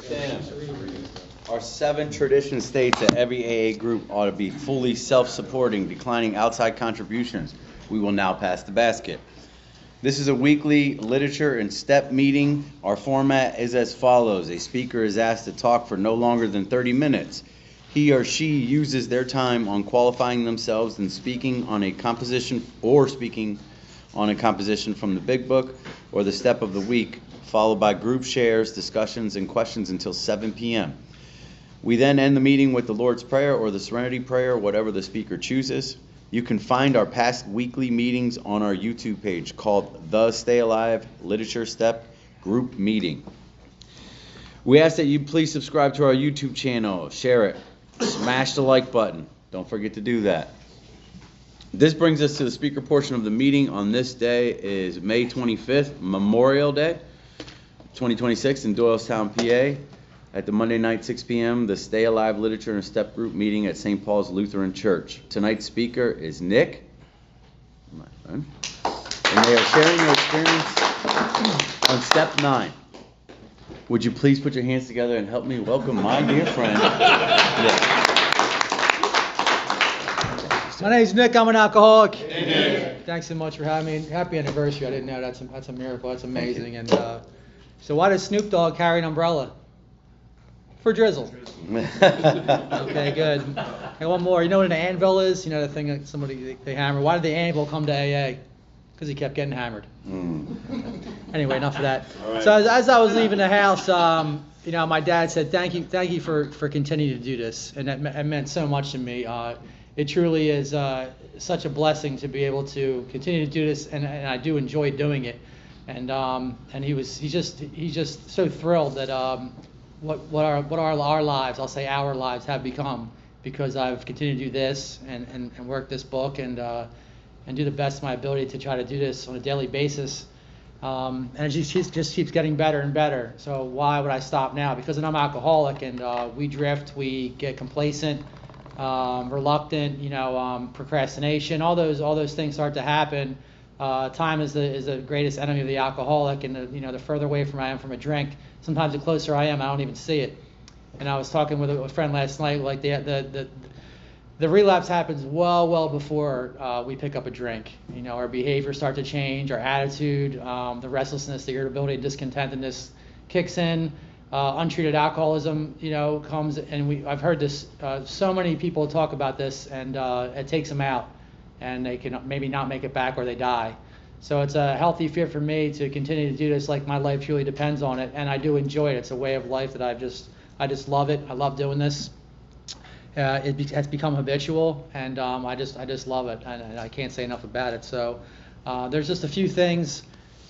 Sam. Our 7 tradition states that every AA group ought to be fully self-supporting, declining outside contributions. We will now pass the basket. This is a weekly literature and step meeting. Our format is as follows. A speaker is asked to talk for no longer than 30 minutes. He or she uses their time on qualifying themselves and speaking on a composition from the Big Book or the Step of the Week, followed by group shares, discussions, and questions until 7 p.m. We then end the meeting with the Lord's Prayer or the Serenity Prayer, whatever the speaker chooses. You can find our past weekly meetings on our YouTube page called The Stay Alive Literature Step Group Meeting. We ask that you please subscribe to our YouTube channel, share it, smash the like button. Don't forget to do that. This brings us to the speaker portion of the meeting. On this day is May 25th, Memorial Day, 2026 in Doylestown, PA. At the Monday night, 6 p.m., the Stay Alive Literature and Step Group meeting at St. Paul's Lutheran Church. Tonight's speaker is Nick, my friend, and they are sharing their experience on Step 9. Would you please put your hands together and help me welcome my dear friend, Nick. My name's Nick. I'm an alcoholic. Hey, Nick. Thanks so much for having me. Happy anniversary. I didn't know that's a miracle. That's amazing. And so why does Snoop Dogg carry an umbrella? For drizzle. Okay, good. And one more. You know what an anvil is? You know the thing that they hammer. Why did the anvil come to AA? Because he kept getting hammered. Anyway, enough of that. Right. So as I was leaving the house, my dad said, "Thank you for continuing to do this," and that meant so much to me. It truly is such a blessing to be able to continue to do this, and I do enjoy doing it. And he's just so thrilled that what our lives, I'll say our lives, have become because I've continued to do this and work this book and do the best of my ability to try to do this on a daily basis. And it just keeps getting better and better. So why would I stop now? Because I'm alcoholic and we drift, we get complacent, reluctant, procrastination. All those things start to happen. Time is the greatest enemy of the alcoholic, and the further away from I am from a drink, sometimes the closer I am, I don't even see it. And I was talking with a friend last night, like the relapse happens well before we pick up a drink. Our behaviors start to change, our attitude, the restlessness, the irritability, discontentedness kicks in. Untreated alcoholism, comes, and I've heard this. So many people talk about this, and it takes them out, and they can maybe not make it back or they die. So it's a healthy fear for me to continue to do this, like my life truly depends on it, and I do enjoy it. It's a way of life that I just love it. I love doing this. It has become habitual, and I just love it, and I can't say enough about it. So there's just a few things.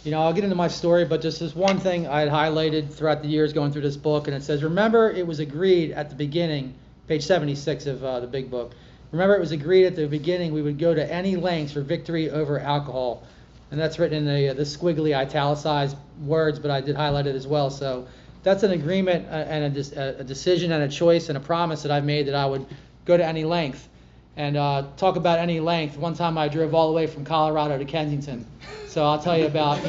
I'll get into my story, but just this one thing I had highlighted throughout the years going through this book, and it says, remember it was agreed at the beginning, page 76 of the Big Book, remember it was agreed at the beginning we would go to any lengths for victory over alcohol. And that's written in the squiggly italicized words, but I did highlight it as well. So that's an agreement and a decision and a choice and a promise that I've made that I would go to any length. And talk about any length. One time I drove all the way from Colorado to Kensington. So I'll tell you about,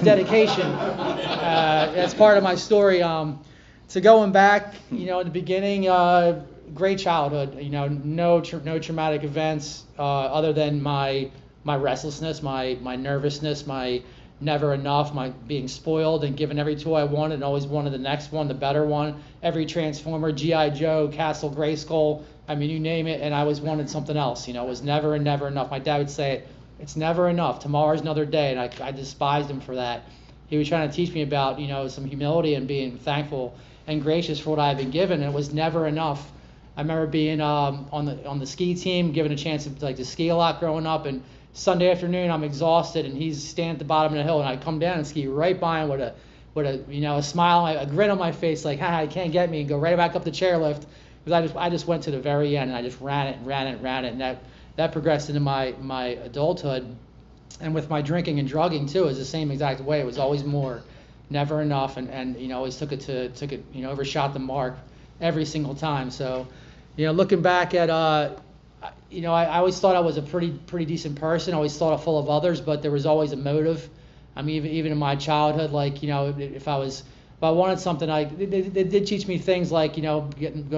dedication. That's part of my story. So going back, in the beginning, great childhood. No traumatic events other than my restlessness, my nervousness, my never enough, my being spoiled and given every toy I wanted and always wanted the next one, the better one. Every Transformer, G.I. Joe, Castle Grayskull, you name it, and I always wanted something else. It was never and never enough. My dad would say, it's never enough. Tomorrow's another day, and I despised him for that. He was trying to teach me about, some humility and being thankful and gracious for what I had been given, and it was never enough. I remember being on the ski team, given a chance to ski a lot growing up, and Sunday afternoon I'm exhausted, and he's standing at the bottom of the hill, and I come down and ski right by him with a smile, a grin on my face, like, ha, he can't get me, and go right back up the chairlift. Because I just went to the very end, and I just ran it, and that progressed into my adulthood. And with my drinking and drugging too, it was the same exact way. It was always more, never enough, and always took it overshot the mark every single time. So, looking back at I always thought I was a pretty decent person. I always thought full of others, but there was always a motive. Even in my childhood, if I was But I wanted something like, they did teach me things like, go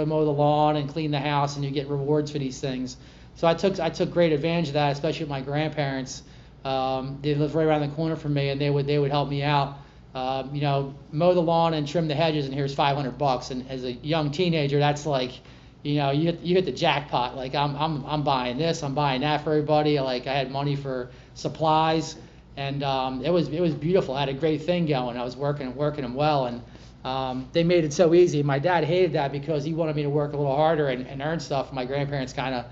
mow the lawn and clean the house, and you get rewards for these things. So I took great advantage of that, especially with my grandparents. They lived right around the corner from me, and they would help me out. Mow the lawn and trim the hedges, and here's $500. And as a young teenager, that's like, you hit the jackpot. Like I'm buying this, I'm buying that for everybody. Like I had money for supplies, and it was beautiful. I had a great thing going. I was working them well, and they made it so easy. My dad hated that because he wanted me to work a little harder and earn stuff. My grandparents kind of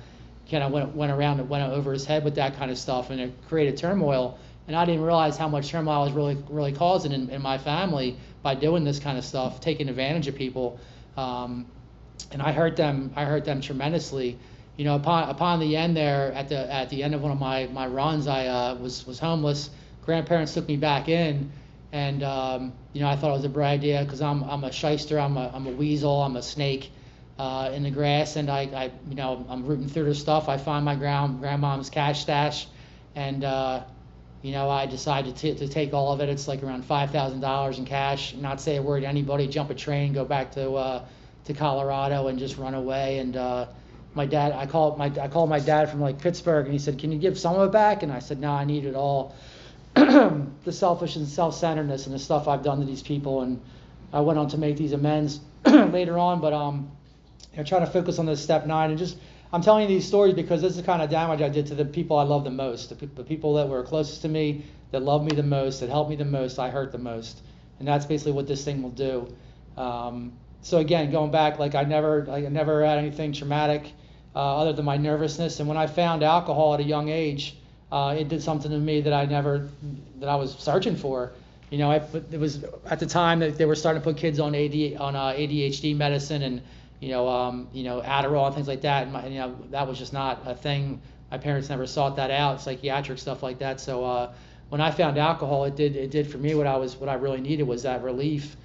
went around and went over his head with that kind of stuff, and it created turmoil. And I didn't realize how much turmoil I was really causing in my family by doing this kind of stuff, taking advantage of people. And I hurt them tremendously. Upon the end there, at the end of one of my runs, I was homeless. Grandparents took me back in, and I thought it was a bright idea because I'm a shyster, I'm a weasel, I'm a snake in the grass, and I'm rooting through the stuff. I find my grandmom's cash stash, and I decided to take all of it. It's like around $5,000 in cash. Not say a word to anybody. Jump a train, go back to Colorado, and just run away. And my dad, I called my dad from like Pittsburgh, and he said, "Can you give some of it back?" And I said, "No, I need it all." The selfish and self-centeredness and the stuff I've done to these people, and I went on to make these amends later on. But trying to focus on this step 9, and just I'm telling you these stories because this is the kind of damage I did to the people I love the most, the people that were closest to me, that loved me the most, that helped me the most. I hurt the most, and that's basically what this thing will do. So again, going back, like I never had anything traumatic other than my nervousness. And when I found alcohol at a young age, it did something to me that I was searching for. It was at the time that they were starting to put kids on ADHD medicine and Adderall and things like that. And that was just not a thing. My parents never sought that out, psychiatric stuff like that. So when I found alcohol, it did for me what I really needed was that relief.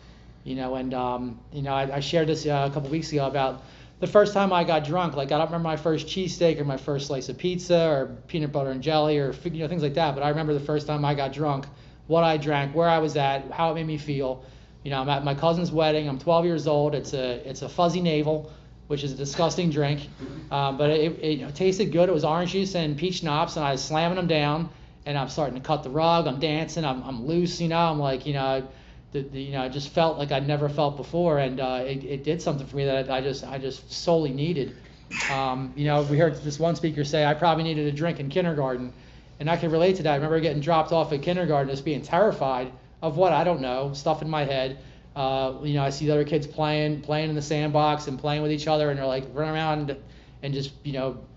I shared this a couple weeks ago about the first time I got drunk. Like I don't remember my first cheesesteak or my first slice of pizza or peanut butter and jelly or things like that. But I remember the first time I got drunk, what I drank, where I was at, how it made me feel. I'm at my cousin's wedding. I'm 12 years old. It's a fuzzy navel, which is a disgusting drink, but it tasted good. It was orange juice and peach schnapps, and I was slamming them down, and I'm starting to cut the rug. I'm dancing. I'm loose. I'm like, I just felt like I'd never felt before, and it did something for me that I just solely needed. We heard this one speaker say, I probably needed a drink in kindergarten, and I can relate to that. I remember getting dropped off at kindergarten, just being terrified of what I don't know, stuff in my head. I see the other kids playing in the sandbox and playing with each other, and they're like running around and just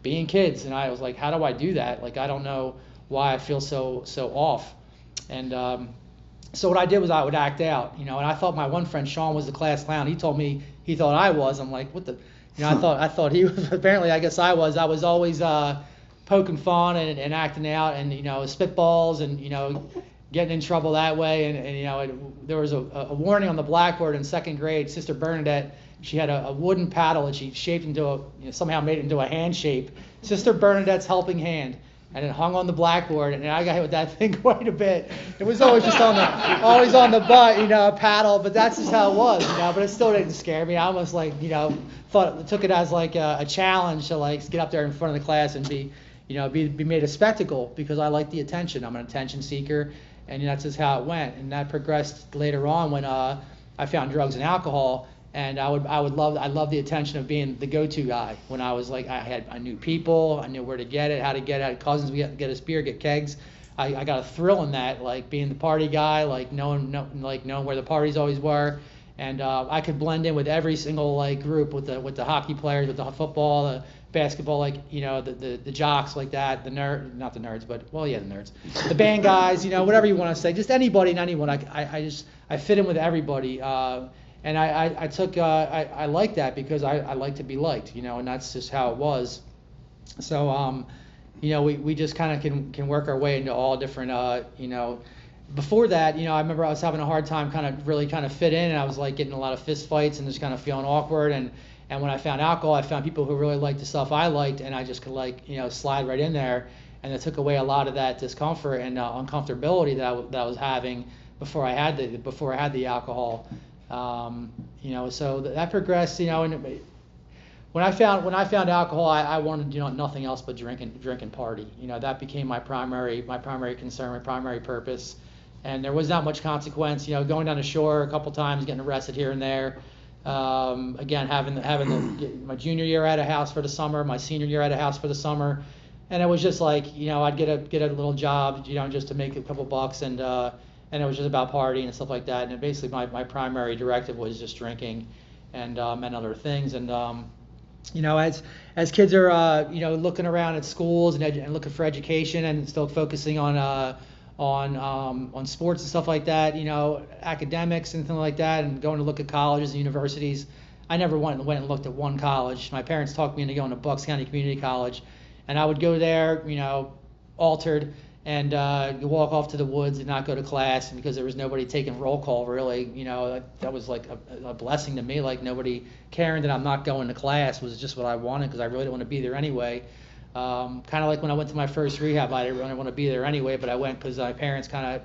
being kids. And I was like, how do I do that? Like I don't know why I feel so off. And so what I did was I would act out, and I thought my one friend Sean was the class clown. He told me he thought I was. I'm like, what the, I thought he was. Apparently, I guess I was. I was always poking fun and acting out, and spitballs, and getting in trouble that way. And there was a warning on the blackboard in second grade. Sister Bernadette, she had a wooden paddle that she shaped into somehow made it into a hand shape. Sister Bernadette's helping hand. And it hung on the blackboard, and I got hit with that thing quite a bit. It was always just always on the butt, a paddle, but that's just how it was, but it still didn't scare me. I almost took it as like a challenge to get up there in front of the class and be made a spectacle because I like the attention. I'm an attention seeker, and that's just how it went. And that progressed later on when I found drugs and alcohol. And I love the attention of being the go-to guy. When I was I knew people, I knew where to get it, how to get it. I had cousins, we get us beer, get kegs. I got a thrill in that, being the party guy, knowing where the parties always were. And I could blend in with every single group, with the hockey players, with the football, the basketball, the jocks like that, the not the nerds, but the nerds, the band guys, whatever you want to say, just anybody and anyone. I fit in with everybody. And I like that because I like to be liked, and that's just how it was. So, we just kind of can work our way into all different, Before that, I remember I was having a hard time kind of fit in, and I was getting a lot of fist fights and just kind of feeling awkward. And when I found alcohol, I found people who really liked the stuff I liked, and I just could slide right in there. And it took away a lot of that discomfort and uncomfortability that I was having before I had the alcohol. So that progressed, and when I found alcohol, I wanted nothing else but drink and party. That became my primary concern, my primary purpose. And there was not much consequence. Going down the shore a couple times, getting arrested here and there. Again, having my junior year at a house for the summer, my senior year at a house for the summer, and it was just like I'd get a little job just to make a couple bucks, and it was just about partying and stuff like that. And basically my primary directive was just drinking and other things. And as kids are looking around at schools and looking for education and still focusing on sports and stuff like that, academics and things like that, and going to look at colleges and universities. I never went and looked at one college. My parents talked me into going to Bucks County Community College, and I would go there, altered, and walk off to the woods and not go to class, because there was nobody taking roll call really. That was like a blessing to me. Like, nobody caring that I'm not going to class was just what I wanted, because I really didn't want to be there anyway. Kind of like when I went to my first rehab, I didn't really want to be there anyway, but I went because my parents kind of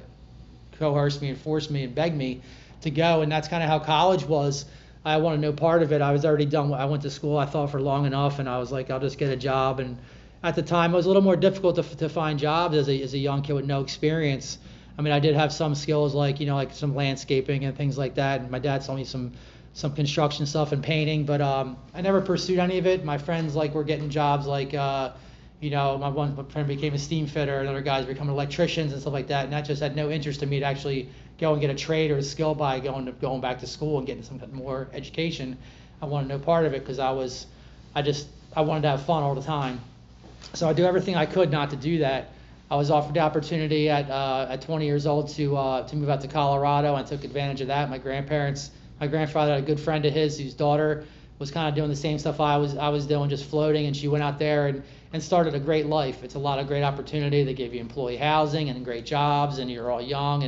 coerced me and forced me and begged me to go, and that's kind of how college was. I wanted no part of it. I was already done. I went to school, I thought, for long enough, and I was like, I'll just get a job. And at the time, it was a little more difficult to find jobs as a young kid with no experience. I mean, I did have some skills like some landscaping and things like that, and my dad taught me some construction stuff and painting, but I never pursued any of it. My friends were getting jobs my one friend became a steam fitter, and other guys becoming electricians and stuff like that, and that just had no interest in me to actually go and get a trade or a skill by going back to school and getting some more education. I wanted no part of it, because I wanted to have fun all the time. So I do everything I could not to do that. I was offered the opportunity at 20 years old to move out to Colorado. I took advantage of that. My grandfather had a good friend of his whose daughter was kind of doing the same stuff I was doing, just floating, and she went out there and started a great life. It's a lot of great opportunity. They give you employee housing and great jobs, and you're all young,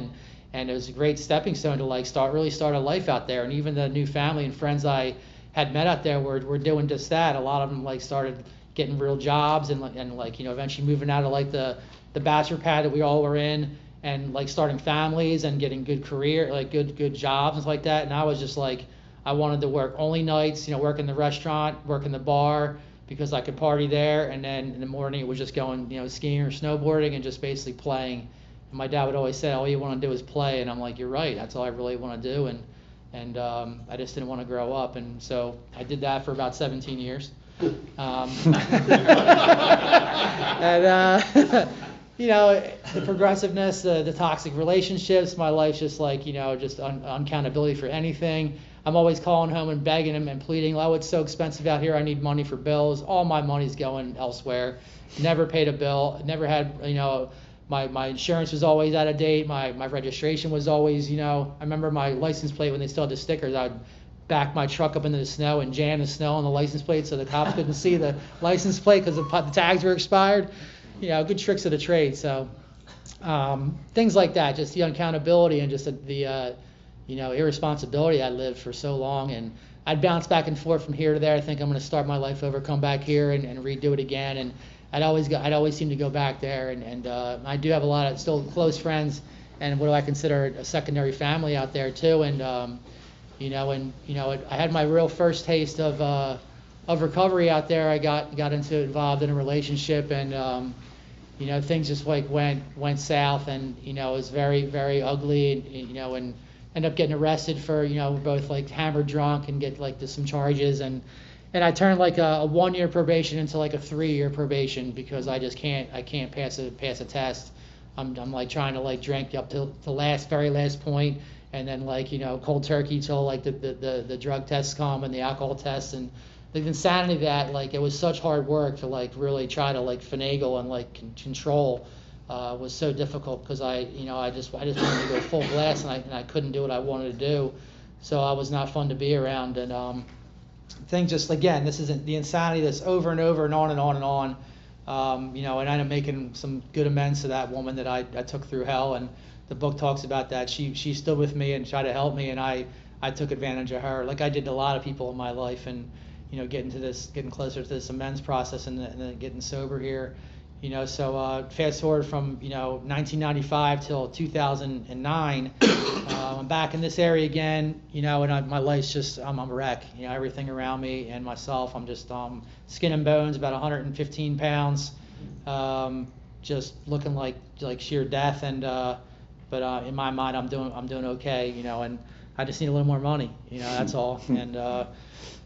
and it was a great stepping stone to start a life out there. And even the new family and friends I had met out there were doing just that. A lot of them started getting real jobs and eventually moving out of the bachelor pad that we all were in, and starting families and getting good career, good jobs and stuff like that. And I was just I wanted to work only nights, work in the restaurant, work in the bar, because I could party there, and then in the morning it was just going skiing or snowboarding and just basically playing. And my dad would always say, all you want to do is play, and I'm like, you're right, that's all I really want to do. And I just didn't want to grow up, and so I did that for about 17 years. The progressiveness, the toxic relationships, my life's just unaccountability for anything. I'm always calling home and begging him and pleading, oh, it's so expensive out here, I need money for bills. All my money's going elsewhere. Never paid a bill. Never had, my insurance was always out of date. My registration was always, I remember my license plate when they still had the stickers, I'd back my truck up into the snow and jam the snow on the license plate so the cops couldn't see the license plate because the tags were expired. Good tricks of the trade. So things like that, just the unaccountability and just the irresponsibility I lived for so long. And I'd bounce back and forth from here to there. I think I'm going to start my life over, come back here and redo it again. And I'd always seem to go back there. And I do have a lot of still close friends, and what do I consider a secondary family out there too. And I had my real first taste of recovery out there. I got involved in a relationship, and things just went south, and it was very, very ugly, and ended up getting arrested for both hammered drunk and get to some charges, and I turned a 1-year probation into a 3-year probation, because I just can't pass a test. I'm trying to drink up to the very last point, and then cold turkey till the drug tests come and the alcohol tests, and the insanity that it was such hard work to really try to finagle and control was so difficult, because I just wanted to go full blast, and I couldn't do what I wanted to do, so I was not fun to be around. And things just, again, this isn't the insanity that's over and over and on and on and on. And I ended up making some good amends to that woman that I took through hell, and the book talks about that. She stood with me and tried to help me, and I took advantage of her, like I did to a lot of people in my life. And getting closer to this amends process, and then getting sober here, So fast forward from 1995 till 2009, I'm back in this area again, and my life's just I'm a wreck. Everything around me and myself, I'm just skin and bones, about 115 pounds, just looking like sheer death. And but in my mind, I'm doing okay, and I just need a little more money, that's all. And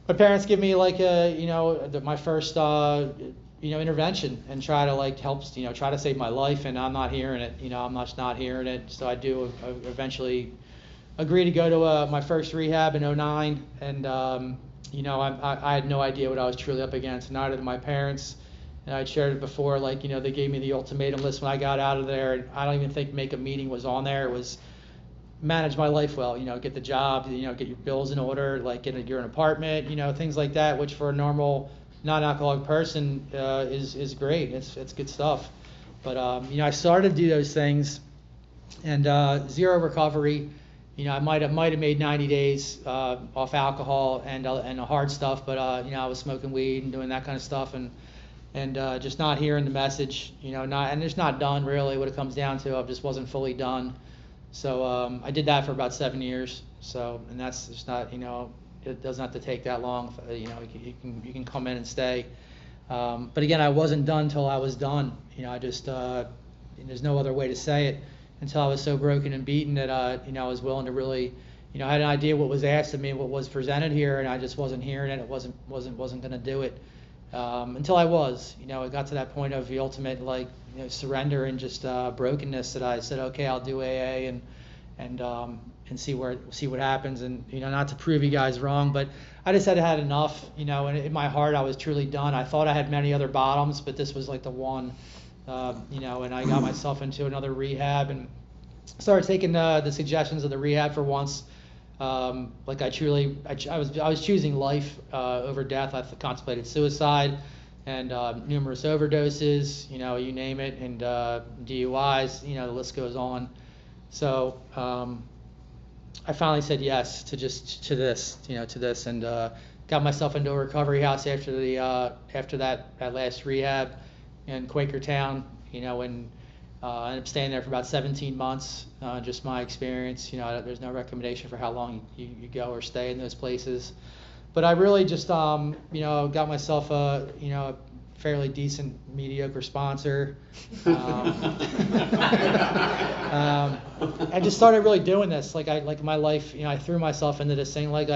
my parents give me my first intervention and try to help, try to save my life, and I'm not hearing it. I'm not hearing it. So I do eventually agree to go to my first rehab in '09, and I had no idea what I was truly up against. Neither did my parents. And I shared it before, they gave me the ultimatum list when I got out of there. I don't even think make a meeting was on there. It was manage my life well, get the job, get your bills in order, get your an apartment, things like that, which for a normal non-alcoholic person is great. It's good stuff. But I started to do those things, and zero recovery. I might have made 90 days off alcohol and the hard stuff, but I was smoking weed and doing that kind of stuff, and just not hearing the message. And it's not done really. What it comes down to, I just wasn't fully done. So I did that for about 7 years. So, and that's just not, it doesn't have to take that long. You can come in and stay. But again, I wasn't done till I was done. I just there's no other way to say it, until I was so broken and beaten that I was willing to really, I had an idea what was asked of me, what was presented here, and I just wasn't hearing it. It wasn't going to do it until I was. It got to that point of the ultimate surrender and just brokenness that I said, okay, I'll do AA and see what happens. And not to prove you guys wrong, but I just had enough. And in my heart I was truly done. I thought I had many other bottoms, but this was the one. And I got myself into another rehab and started taking the suggestions of the rehab for once. I was choosing life over death. I contemplated suicide and numerous overdoses, you name it, and DUIs, the list goes on. So I finally said yes to this, and got myself into a recovery house after that last rehab in Quakertown, and ended up staying there for about 17 months. Just my experience, there's no recommendation for how long you go or stay in those places. But I really just, got myself a fairly decent, mediocre sponsor. I just started really doing this. My life, I threw myself into this thing. Like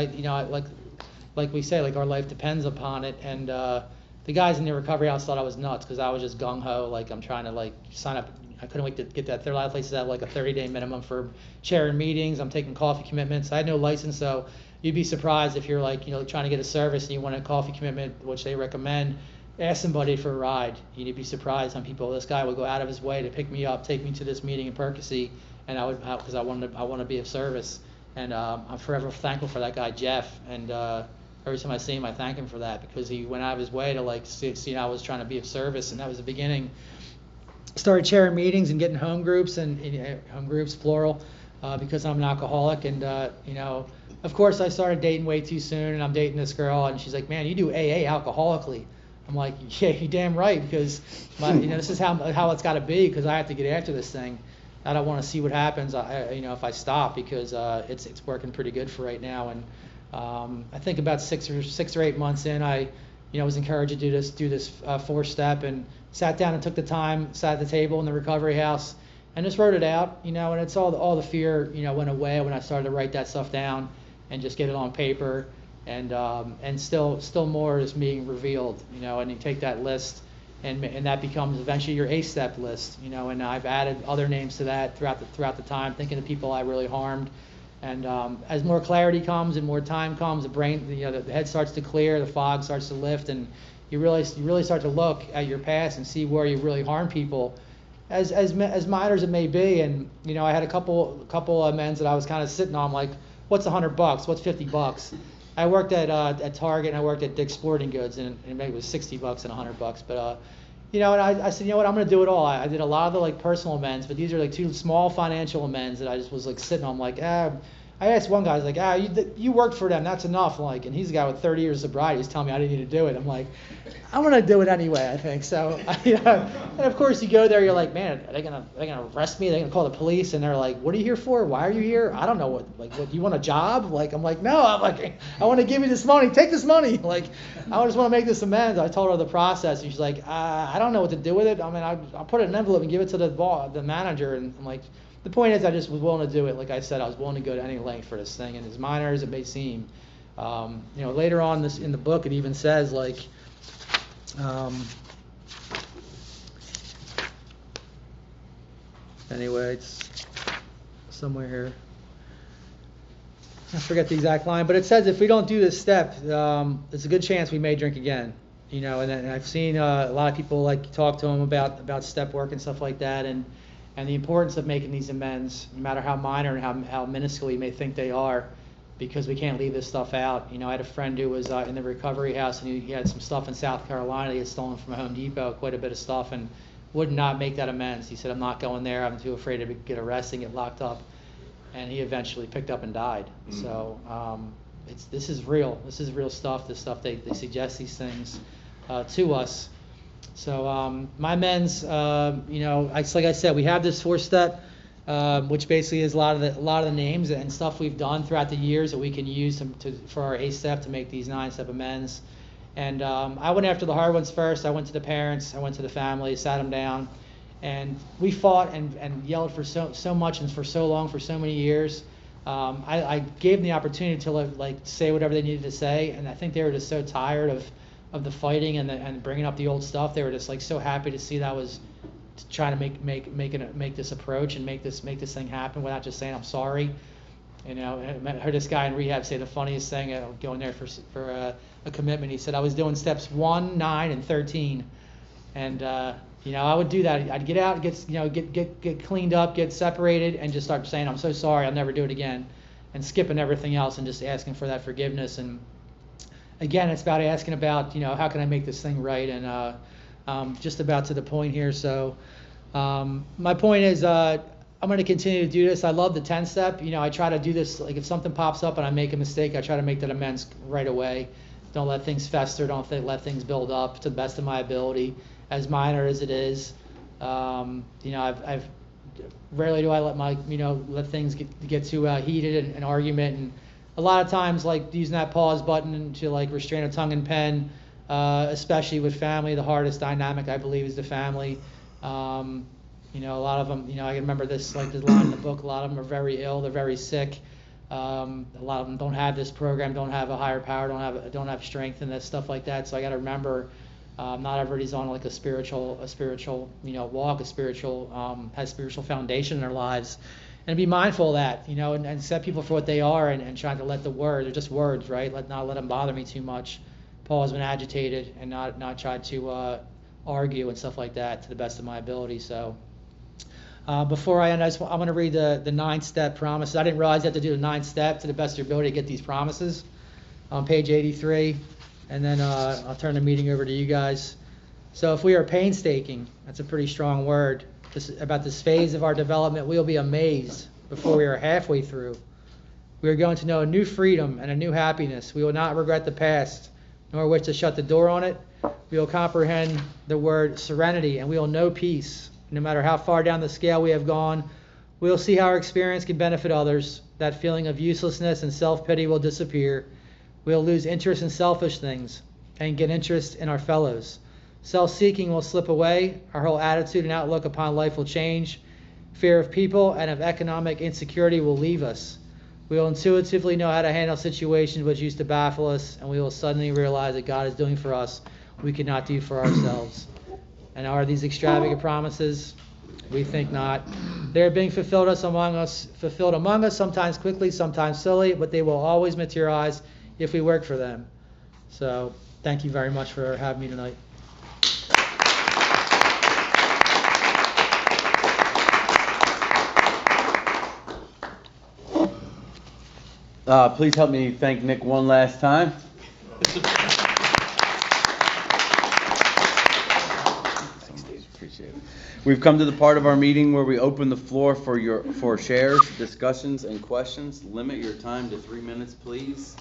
we say, our life depends upon it. And the guys in the recovery house thought I was nuts because I was just gung ho. I'm trying to sign up. I couldn't wait to get that. There are a lot of places that have a 30-day minimum for chairing meetings. I'm taking coffee commitments. I had no license, so you'd be surprised if you're trying to get a service and you want a coffee commitment, which they recommend. Ask somebody for a ride. You'd be surprised on people. This guy would go out of his way to pick me up, take me to this meeting in Percy, and I would, because I want to be of service. And I'm forever thankful for that guy Jeff. And every time I see him, I thank him for that, because he went out of his way to see I was trying to be of service, and that was the beginning. Started chairing meetings and getting home groups, and home groups plural, because I'm an alcoholic. And of course I started dating way too soon, and I'm dating this girl, and she's like, man, you do AA alcoholically. I'm like, yeah, you're damn right, because this is how it's got to be, because I have to get after this thing. I don't want to see what happens, if I stop, because it's working pretty good for right now. And I think about 6 or 8 months in, I was encouraged to do this 4-step, and sat down and took the time, sat at the table in the recovery house, and just wrote it out. And it's all the fear went away when I started to write that stuff down and just get it on paper. And still more is being revealed, and you take that list, and that becomes eventually your 8-step list, and I've added other names to that throughout the time, thinking of people I really harmed. And as more clarity comes and more time comes, the brain, the head starts to clear, the fog starts to lift, and you really start to look at your past and see where you really harm people, as minor as it may be. And I had a couple of amends that I was kind of sitting on, like, what's $100? What's $50? I worked at Target, and I worked at Dick's Sporting Goods, and maybe it was $60 and $100. But and I said, what, I'm going to do it all. I did a lot of the personal amends, but these are 2 small financial amends that I just was sitting on. I'm like, I asked one guy, I was like, you worked for them, that's enough. Like, and he's a guy with 30 years of sobriety. He's telling me I didn't need to do it. I'm like, I'm gonna do it anyway, I think. So, and of course you go there, you're like, man, are they gonna arrest me? Are they gonna call the police? And they're like, what are you here for? Why are you here? I don't know what you want a job? Like, I'm like, no, I want to give you this money. Take this money. Like, I just want to make this amends. I told her the process. And she's like, I don't know what to do with it. I mean, I'll put it in an envelope and give it to the manager. And I'm like, the point is, I just was willing to do it. Like I said, I was willing to go to any length for this thing. And as minor as it may seem, later on in the book, it even says like, anyway, it's somewhere here. I forget the exact line, but it says if we don't do this step, there's a good chance we may drink again. And I've seen a lot of people like talk to them about step work and stuff like that, and the importance of making these amends, no matter how minor and how minuscule you may think they are, because we can't leave this stuff out. I had a friend who was in the recovery house, and he had some stuff in South Carolina he had stolen from Home Depot, quite a bit of stuff, and would not make that amends. He said, I'm not going there. I'm too afraid to get arrested and get locked up. And he eventually picked up and died. Mm-hmm. So this is real. This is real stuff. This stuff, they suggest these things to us. So my amends, like I said, we have this 4-step, which basically is a lot of the names and stuff we've done throughout the years that we can use for our 8-step to make these 9-step amends. And I went after the hard ones first. I went to the parents. I went to the family, sat them down. And we fought and yelled for so much and for so long, for so many years. I gave them the opportunity to say whatever they needed to say, and I think they were just so tired of the fighting and bringing up the old stuff. They were just so happy to see that I was trying to make this approach and make this thing happen without just saying I'm sorry. I heard this guy in rehab say the funniest thing. Going there for a commitment. He said I was doing steps 1, 9, and 13, and I would do that. I'd get out, get cleaned up, get separated, and just start saying, I'm so sorry, I'll never do it again, and skipping everything else and just asking for that forgiveness. And again, it's about asking about, how can I make this thing right? And just about to the point here. So my point is, I'm going to continue to do this. I love the 10-step. I try to do this, like if something pops up and I make a mistake, I try to make that amends right away. Don't let things fester. Don't let things build up to the best of my ability. As minor as it is, I've rarely do I let things get too heated and argument, and a lot of times using that pause button to restrain a tongue and pen, especially with family. The hardest dynamic I believe is the family. A lot of them, I can remember this this line in the book. A lot of them are very ill. They're very sick. A lot of them don't have this program, don't have a higher power, don't have strength and that stuff like that. So I got to remember. Not everybody's on a spiritual walk, has spiritual foundation in their lives, and be mindful of that, and accept people for what they are, and trying to let they're just words, right? Not let them bother me too much. Pause when agitated, and not try to argue and stuff like that to the best of my ability. So before I end, I'm going to read the 9-step promises. I didn't realize you have to do the 9-step to the best of your ability to get these promises on page 83. And then I'll turn the meeting over to you guys. So if we are painstaking, that's a pretty strong word, about this phase of our development, we'll be amazed before we are halfway through. We are going to know a new freedom and a new happiness. We will not regret the past, nor wish to shut the door on it. We will comprehend the word serenity, and we will know peace. No matter how far down the scale we have gone, we will see how our experience can benefit others. That feeling of uselessness and self-pity will disappear. We'll lose interest in selfish things and get interest in our fellows. Self-seeking will slip away. Our whole attitude and outlook upon life will change. Fear of people and of economic insecurity will leave us. We will intuitively know how to handle situations which used to baffle us, and we will suddenly realize that God is doing for us we could not do for ourselves. And are these extravagant promises? We think not. They are being fulfilled among us, sometimes quickly, sometimes slowly, but they will always materialize if we work for them. So thank you very much for having me tonight. Please help me thank Nick one last time. Appreciate it. We've come to the part of our meeting where we open the floor for shares, discussions, and questions. Limit your time to 3 minutes, please.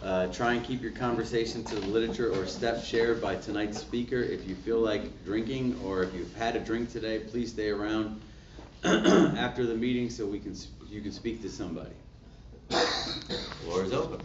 Try and keep your conversation to the literature or steps shared by tonight's speaker. If you feel like drinking or if you've had a drink today, please stay around after the meeting so you can speak to somebody. Floor is open.